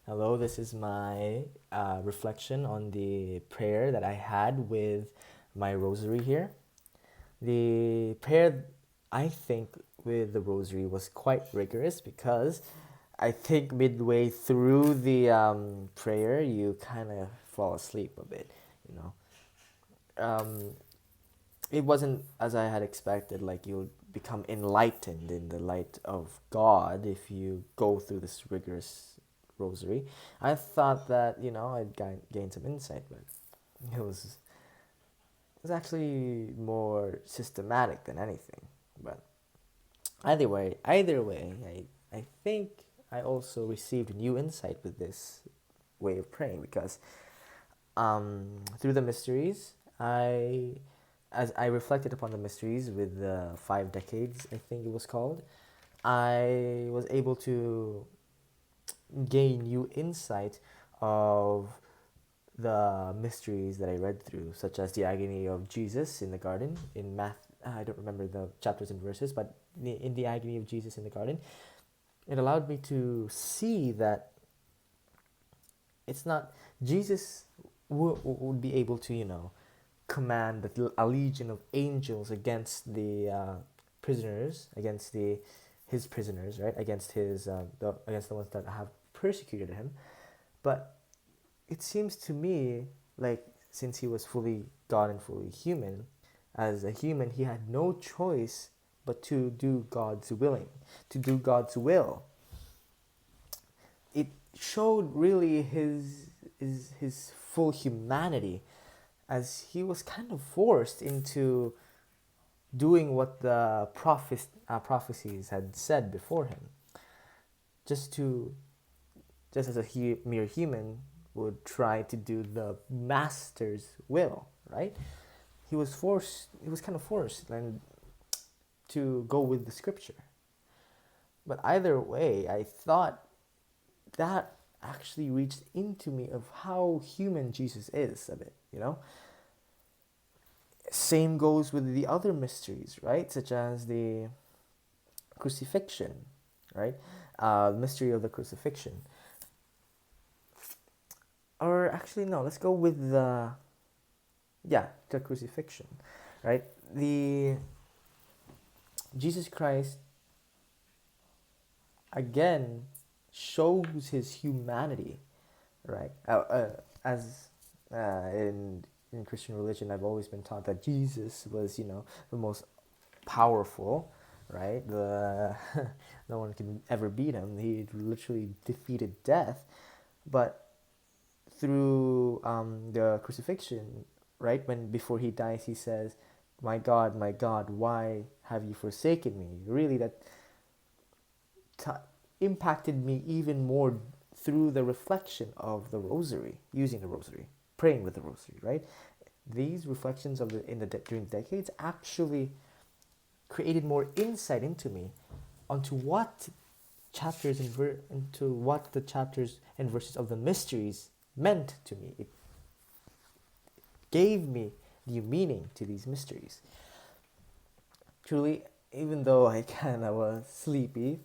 Hello, this is my reflection on the prayer that I had with my rosary here. The prayer, I think, with the rosary was quite rigorous because I think midway through the prayer, you kind of fall asleep a bit, you know. Um, it wasn't as I had expected, like you'll become enlightened in the light of God if you go through this rigorous rosary. I thought that, I'd gain some insight, but it was, it was actually more systematic than anything. But either way, I think I also received new insight with this way of praying because through the mysteries, as I reflected upon the mysteries with the 5 decades, I think it was called, I was able to gain new insight of the mysteries that I read through, such as the agony of Jesus in the garden in Math. I don't remember the chapters and verses, but in the agony of Jesus in the garden, it allowed me to see that it's not Jesus would be able to, command a legion of angels against the prisoners, against his prisoners, right? Against against the ones that have persecuted him. But it seems to me like since he was fully God and fully human, as a human, he had no choice but to do God's willing, to do God's will. It showed really his full humanity, as he was kind of forced into doing what the prophecies had said before him, just to just as mere human would try to do the master's will, right? He was forced. He was kind of forced and to go with the scripture. But either way, I thought that actually reached into me of how human Jesus is a bit. Same goes with the other mysteries, right? Such as the crucifixion, right? Mystery of the crucifixion. Or actually, no, let's go with the crucifixion, right? The Jesus Christ again shows his humanity, right? In Christian religion, I've always been taught that Jesus was, the most powerful, right? The no one can ever beat him. He literally defeated death, but through the crucifixion, right? When before he dies, he says, my God, why have you forsaken me?" Really, that t- impacted me even more through the reflection of the rosary, using the rosary, praying with the rosary, right? These reflections of during the decades actually created more insight into me onto what into what the chapters and verses of the mysteries meant to me. It gave me new meaning to these mysteries. Truly, even though I kind of was sleepy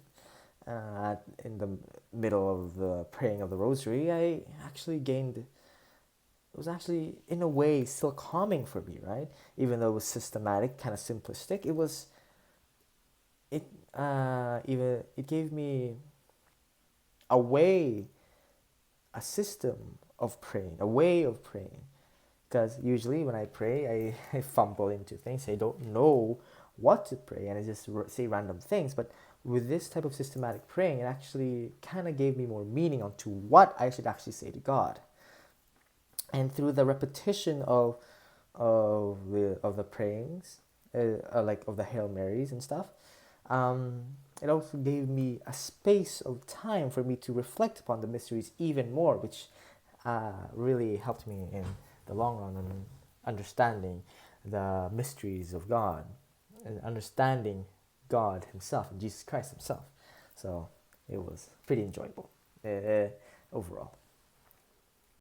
in the middle of the praying of the rosary, I actually gained. It was actually, in a way, still calming for me, right? Even though it was systematic, kind of simplistic, it gave me a way, a system of praying, a way of praying. Because usually when I pray, I fumble into things. I don't know what to pray, and I just say random things. But with this type of systematic praying, it actually kind of gave me more meaning onto what I should actually say to God. And through the repetition of the prayings, like of the Hail Marys and stuff, it also gave me a space of time for me to reflect upon the mysteries even more, which really helped me in the long run on understanding the mysteries of God and understanding God Himself and Jesus Christ Himself. So it was pretty enjoyable overall.